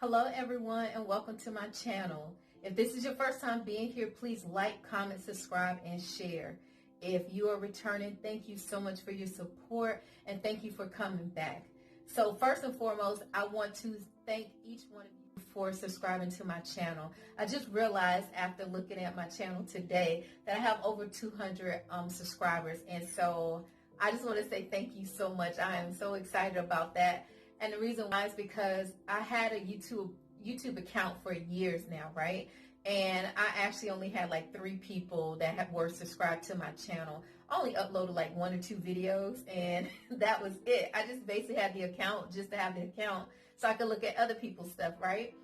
Hello everyone and welcome to my channel. If this is your first time being here, please like, comment, subscribe, and share. If you are returning, thank you so much for your support and thank you for coming back. So first and foremost, I want to thank each one of you for subscribing to my channel. I just realized after looking at my channel today that I have over 200 subscribers, and so I just want to say thank you so much. I am so excited about that. And the reason why is because I had a YouTube account for years now, right? And I actually only had like 3 people that were subscribed to my channel. I only uploaded like 1 or 2 videos and that was it. I just basically had the account just to have the account so I could look at other people's stuff, right?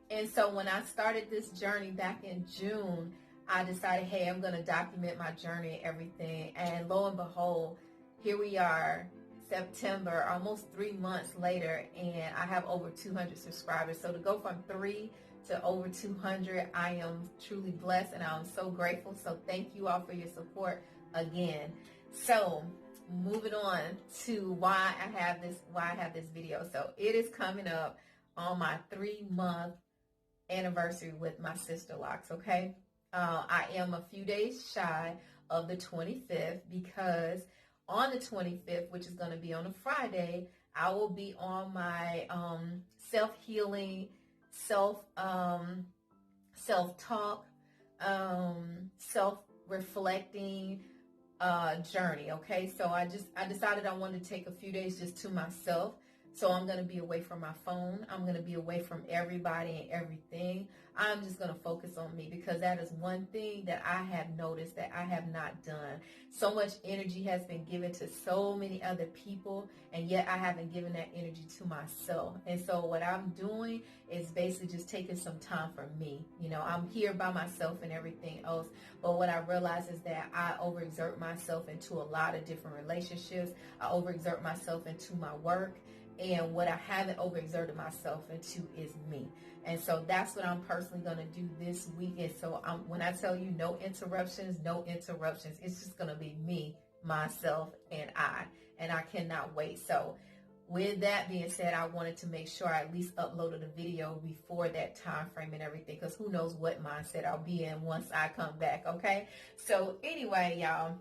And so when I started this journey back in June, I decided, hey, I'm going to document my journey and everything. And lo and behold, here we are, September, almost 3 months later, and I have over 200 subscribers. So to go from 3 to over 200, I am truly blessed and I'm so grateful. So thank you all for your support again. So moving on to why I have this video. So it is coming up on my 3-month anniversary with my Sisterlocks, okay? I am a few days shy of the 25th because on the 25th, which is going to be on a Friday, I will be on my self-healing, self-talk, self-reflecting journey, okay? So I decided I wanted to take a few days just to myself. So I'm going to be away from my phone. I'm going to be away from everybody and everything. I'm just going to focus on me because that is one thing that I have noticed that I have not done. So much energy has been given to so many other people, and yet I haven't given that energy to myself. And so what I'm doing is basically just taking some time for me. You know, I'm here by myself and everything else. But what I realize is that I overexert myself into a lot of different relationships. I overexert myself into my work. And what I haven't overexerted myself into is me. And so that's what I'm personally going to do this week. And so when I tell you no interruptions, it's just going to be me, myself, and I cannot wait. So with that being said, I wanted to make sure I at least uploaded a video before that time frame and everything, because who knows what mindset I'll be in once I come back, okay? So anyway, y'all,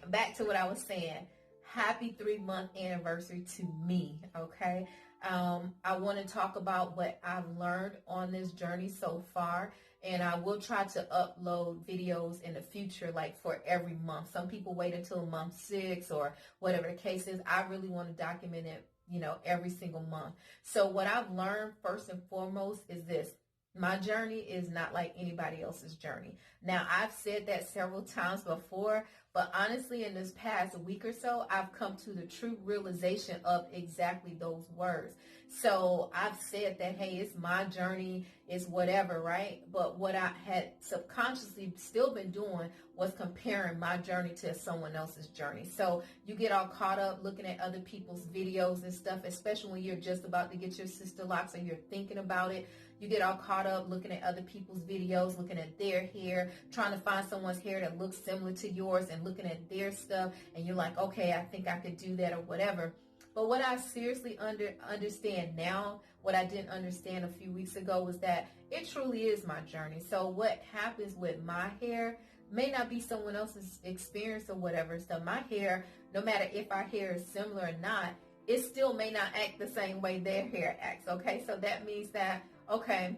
back to what I was saying. Happy 3-month anniversary to me, okay? I want to talk about what I've learned on this journey so far, and I will try to upload videos in the future, like for every month. Some people wait until month 6 or whatever the case is. I really want to document it, you know, every single month. So what I've learned first and foremost is this. My journey is not like anybody else's journey. Now, I've said that several times before, but honestly, in this past week or so, I've come to the true realization of exactly those words. So I've said that, hey, it's my journey, it's whatever, right? But what I had subconsciously still been doing was comparing my journey to someone else's journey. So you get all caught up looking at other people's videos and stuff, especially when you're just about to get your Sisterlocks and you're thinking about it. You get all caught up looking at other people's videos, looking at their hair, trying to find someone's hair that looks similar to yours and looking at their stuff, and you're like, okay, I think I could do that or whatever. But what I seriously understand now, what I didn't understand a few weeks ago, was that it truly is my journey. So what happens with my hair may not be someone else's experience or whatever. So my hair, no matter if our hair is similar or not, it still may not act the same way their hair acts, okay? So that means that, okay,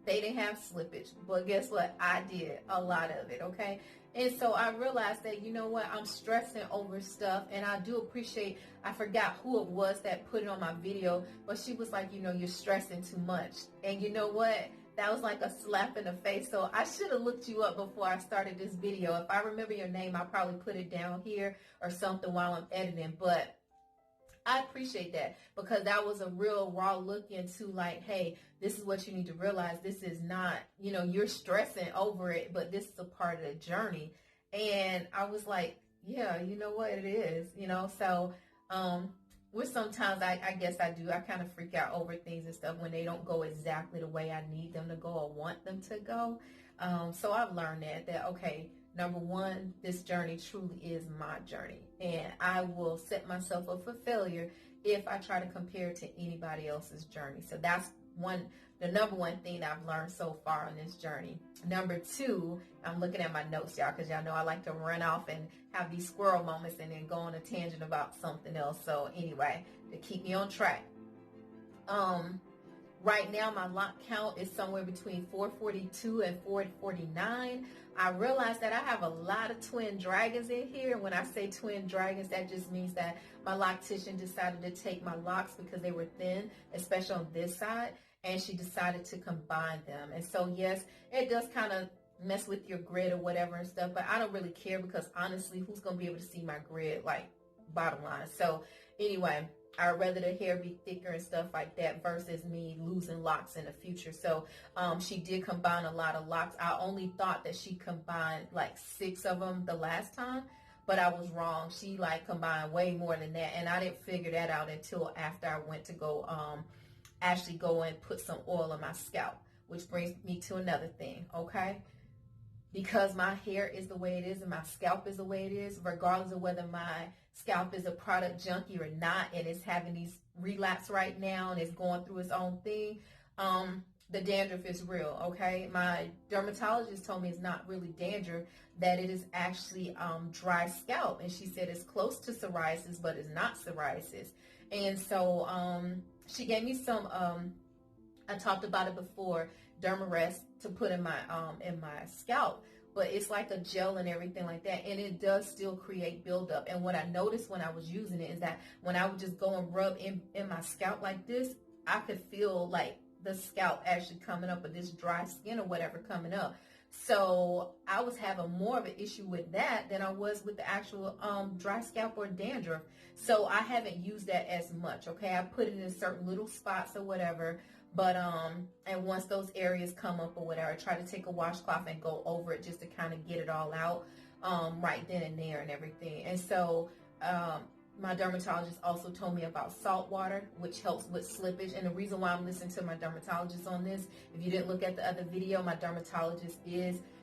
they didn't have slippage, but guess what? I did a lot of it, okay? And so I realized that, you know what, I'm stressing over stuff, and I do appreciate, I forgot who it was that put it on my video, but she was like, you know, you're stressing too much. And you know what? That was like a slap in the face. So I should have looked you up before I started this video. If I remember your name, I'll probably put it down here or something while I'm editing, but I appreciate that, because that was a real raw look into like, hey, this is what you need to realize. This is not, you know, you're stressing over it, but this is a part of the journey. And I was like, yeah, you know what it is, you know? So, which sometimes I guess I do. I kind of freak out over things and stuff when they don't go exactly the way I need them to go or want them to go. So I've learned that, okay, number one, this journey truly is my journey, and I will set myself up for failure if I try to compare it to anybody else's journey. So that's the number one thing I've learned so far on this journey. Number two, I'm looking at my notes, y'all, because y'all know I like to run off and have these squirrel moments and then go on a tangent about something else. So anyway, to keep me on track. Right now, my lock count is somewhere between 442 and 449. I realized that I have a lot of twin dragons in here. When I say twin dragons, that just means that my loctician decided to take my locks because they were thin, especially on this side, and she decided to combine them. And so, yes, it does kind of mess with your grid or whatever and stuff, but I don't really care because honestly, who's going to be able to see my grid, like, bottom line? So anyway, I'd rather the hair be thicker and stuff like that versus me losing locks in the future. So she did combine a lot of locks. I only thought that she combined like 6 of them the last time, but I was wrong. She like combined way more than that, and I didn't figure that out until after I went to go actually go and put some oil on my scalp, which brings me to another thing, okay? Because my hair is the way it is and my scalp is the way it is, regardless of whether my scalp is a product junkie or not, and it's having these relapse right now and it's going through its own thing, the dandruff is real, okay? My dermatologist told me it's not really dandruff, that it is actually dry scalp, and she said it's close to psoriasis, but it's not psoriasis. And so she gave me some, I talked about it before, Dermarest to put in my scalp, but it's like a gel and everything like that, and it does still create buildup. And what I noticed when I was using it is that when I would just go and rub in my scalp like this, I could feel like the scalp actually coming up, with this dry skin or whatever coming up. So I was having more of an issue with that than I was with the actual dry scalp or dandruff. So I haven't used that as much, okay? I put it in certain little spots or whatever. But, and once those areas come up or whatever, I try to take a washcloth and go over it just to kind of get it all out, right then and there and everything. And so, my dermatologist also told me about salt water, which helps with slippage. And the reason why I'm listening to my dermatologist on this, if you didn't look at the other video, my dermatologist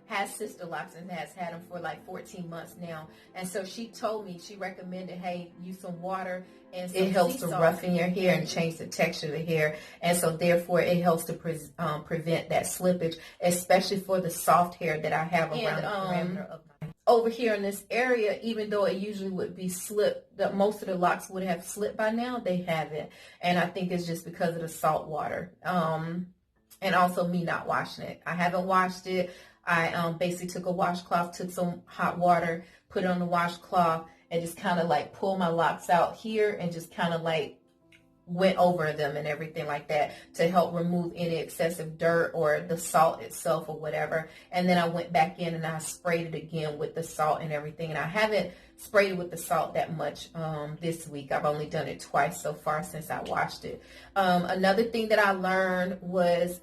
has Sisterlocks and has had them for like 14 months now. And so she told me, she recommended, hey, use some water, and it helps to roughen your hair and change the texture of the hair. And so therefore it helps to prevent that slippage, especially for the soft hair that I have around the perimeter of my hair. Over here in this area, even though it usually would be slipped, that most of the locks would have slipped by now, they haven't. And I think it's just because of the salt water. And also me not washing it. I haven't washed it. I basically took a washcloth, took some hot water, put it on the washcloth, and just kind of like pull my locks out here and just kind of like went over them and everything like that to help remove any excessive dirt or the salt itself or whatever. And then I went back in and I sprayed it again with the salt and everything. And I haven't sprayed it with the salt that much this week. I've only done it twice so far since I washed it. Another thing that I learned was,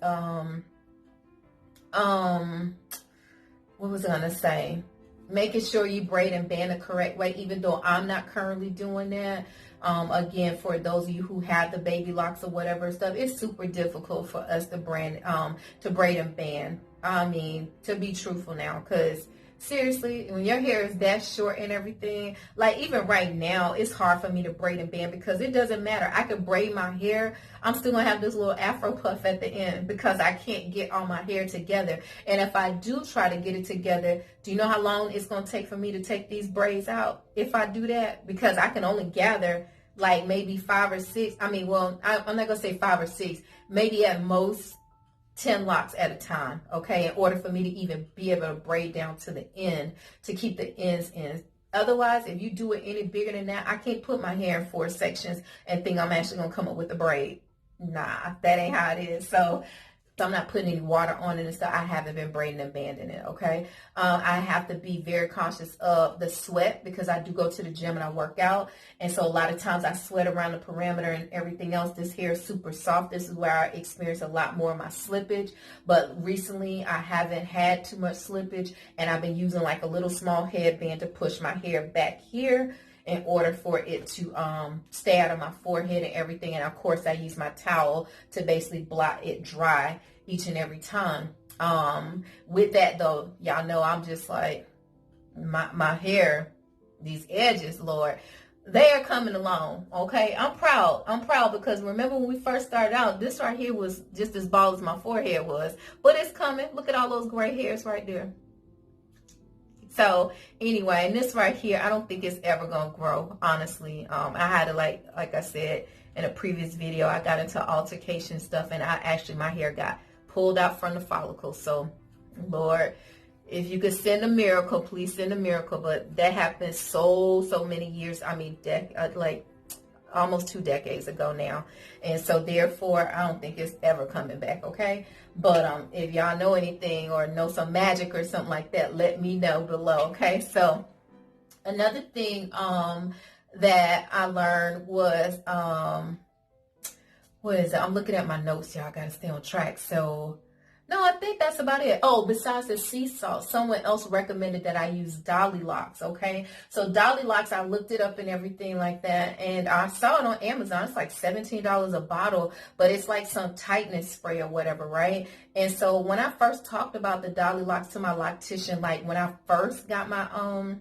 what was I gonna say? Making sure you braid and band the correct way, even though I'm not currently doing that. Again, for those of you who have the baby locks or whatever stuff, it's super difficult for us to braid and band. I mean, to be truthful now, because seriously, when your hair is that short and everything, like even right now, it's hard for me to braid and band because it doesn't matter. I could braid my hair. I'm still going to have this little afro puff at the end because I can't get all my hair together. And if I do try to get it together, do you know how long it's going to take for me to take these braids out if I do that? Because I can only gather like maybe 5 or 6. I mean, well, I'm not going to say 5 or 6. Maybe at most 10 locks at a time, okay, in order for me to even be able to braid down to the end, to keep the ends in. Otherwise, if you do it any bigger than that, I can't put my hair in 4 sections and think I'm actually going to come up with a braid. Nah, that ain't how it is. So I'm not putting any water on it and stuff. I haven't been braiding and banding it, okay? I have to be very conscious of the sweat because I do go to the gym and I work out. And so a lot of times I sweat around the perimeter and everything else. This hair is super soft. This is where I experience a lot more of my slippage. But recently I haven't had too much slippage, and I've been using like a little small headband to push my hair back here in order for it to stay out of my forehead and everything. And of course I use my towel to basically blot it dry each and every time. With that though, y'all know I'm just like, my hair, these edges, Lord, they are coming along. Okay, I'm proud. I'm proud because remember when we first started out, this right here was just as bald as my forehead was, but it's coming. Look at all those gray hairs right there. So anyway, and this right here, I don't think it's ever gonna grow, honestly. I had to like I said in a previous video, I got into altercation stuff, and my hair got pulled out from the follicle. So Lord, if you could send a miracle, please send a miracle. But that happened so many years. I mean, like almost 2 decades ago now. And so therefore, I don't think it's ever coming back, okay? But if y'all know anything or know some magic or something like that, let me know below, okay? So another thing that I learned was, what is it? I'm looking at my notes, y'all. I got to stay on track. So no, I think that's about it. Oh, besides the sea salt, someone else recommended that I use Dollylocks, okay? So Dollylocks, I looked it up and everything like that, and I saw it on Amazon. It's like $17 a bottle, but it's like some tightness spray or whatever, right? And so when I first talked about the Dollylocks to my loctician, like when I first got my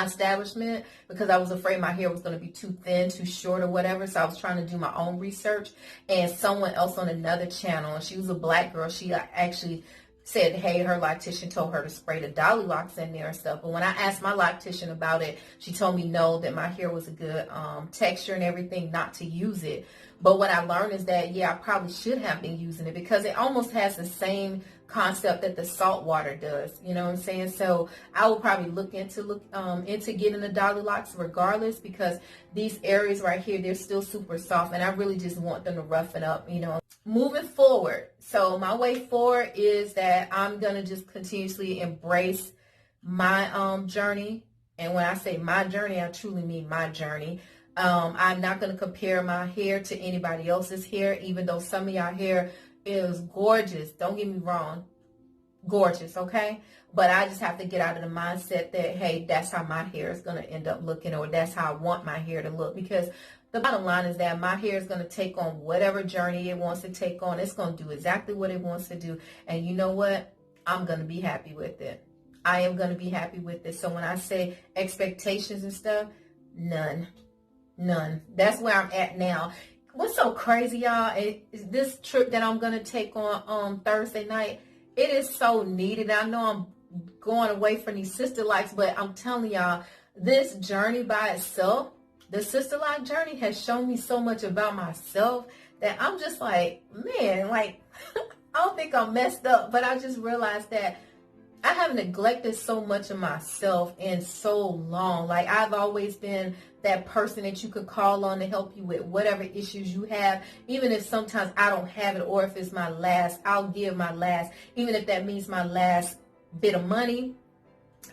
establishment, because I was afraid my hair was going to be too thin, too short or whatever. So I was trying to do my own research, and someone else on another channel, and she was a black girl, she actually said, hey, her loctician told her to spray the Dollylocks in there and stuff. But when I asked my loctician about it, she told me no, that my hair was a good texture and everything, not to use it. But what I learned is that, yeah, I probably should have been using it because it almost has the same concept that the salt water does. You know what I'm saying? So I will probably look into getting the Dollylocks regardless, because these areas right here, they're still super soft, and I really just want them to roughen up, you know. Moving forward, so my way forward is that I'm gonna just continuously embrace my journey. And when I say my journey, I truly mean my journey. I'm not going to compare my hair to anybody else's hair, even though some of y'all hair is gorgeous. Don't get me wrong. Gorgeous, okay? But I just have to get out of the mindset that, hey, that's how my hair is going to end up looking, or that's how I want my hair to look. Because the bottom line is that my hair is going to take on whatever journey it wants to take on. It's going to do exactly what it wants to do. And you know what? I'm going to be happy with it. I am going to be happy with it. So when I say expectations and stuff, none. That's where I'm at now. What's so crazy, y'all, is this trip that I'm going to take on Thursday night. It is so needed. I know I'm going away from these Sisterlocks, but I'm telling y'all, this journey by itself, the Sisterlock journey, has shown me so much about myself that I'm just like, man, like, I don't think I'm messed up, but I just realized that I have neglected so much of myself in so long. Like, I've always been that person that you could call on to help you with whatever issues you have. Even if sometimes I don't have it, or if it's my last, I'll give my last. Even if that means my last bit of money.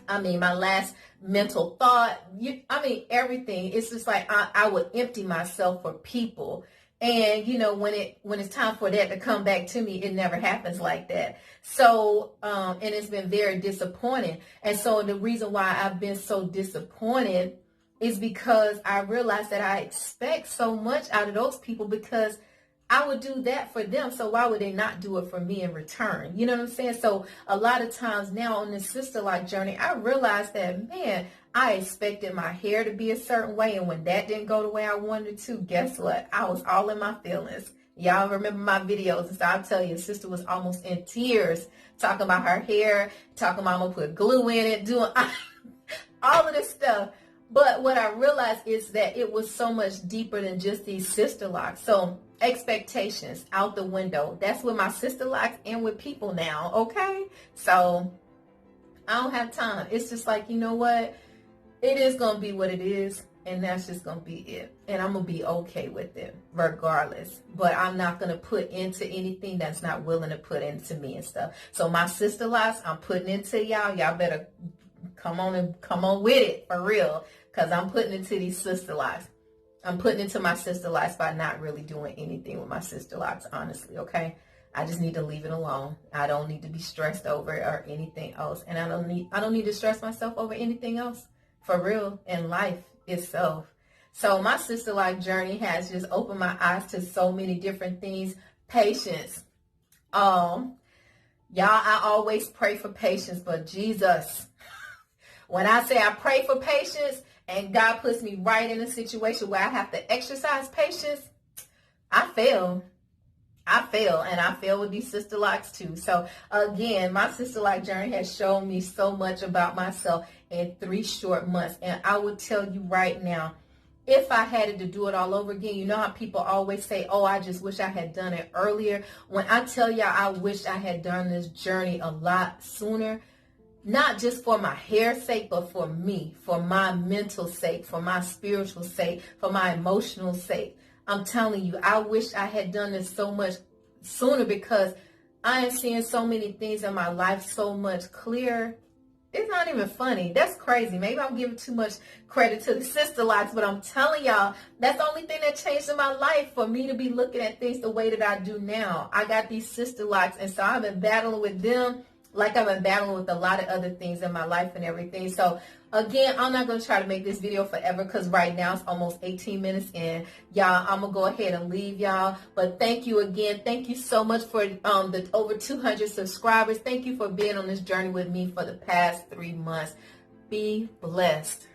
I mean, my last mental thought. I mean, everything. It's just like I would empty myself for people. And, you know, when it's time for that to come back to me, it never happens like that. So, and it's been very disappointing. And so the reason why I've been so disappointed is because I realized that I expect so much out of those people, because I would do that for them. So why would they not do it for me in return? You know what I'm saying? So a lot of times now on this Sisterlock journey, I realized that, man, I expected my hair to be a certain way. And when that didn't go the way I wanted it to, guess what? I was all in my feelings. Y'all remember my videos. And so I'll tell you, sister was almost in tears talking about her hair, talking about I'm going to put glue in it, doing all of this stuff. But what I realized is that it was so much deeper than just these Sisterlocks. So expectations out the window. That's with my Sisterlocks and with people now, okay? So I don't have time. It's just like, you know what? It is going to be what it is, and that's just going to be it. And I'm going to be okay with it regardless. But I'm not going to put into anything that's not willing to put into me and stuff. So my Sisterlocks, I'm putting into y'all. Y'all better come on with it for real, because I'm putting into these Sisterlocks. I'm putting into my Sisterlocks by not really doing anything with my Sisterlocks, honestly, okay? I just need to leave it alone. I don't need to be stressed over it or anything else. And I don't need to stress myself over anything else, for real, in life itself. So my Sisterlock journey has just opened my eyes to so many different things. Patience. Y'all, I always pray for patience, but Jesus, when I say I pray for patience and God puts me right in a situation where I have to exercise patience, I fail. And I fail with these Sisterlocks too. So again, my Sisterlock journey has shown me so much about myself in 3 short months. And I would tell you right now, if I had to do it all over again, you know how people always say, oh, I just wish I had done it earlier. When I tell y'all I wish I had done this journey a lot sooner, not just for my hair's sake, but for me, for my mental sake, for my spiritual sake, for my emotional sake. I'm telling you, I wish I had done this so much sooner, because I am seeing so many things in my life so much clearer. It's not even funny. That's crazy. Maybe I'm giving too much credit to the Sisterlocks, but I'm telling y'all, that's the only thing that changed in my life for me to be looking at things the way that I do now. I got these Sisterlocks, and so I've been battling with them like I've been battling with a lot of other things in my life and everything. So again, I'm not going to try to make this video forever, because right now it's almost 18 minutes in. Y'all, I'm going to go ahead and leave y'all. But thank you again. Thank you so much for the over 200 subscribers. Thank you for being on this journey with me for the past 3 months. Be blessed.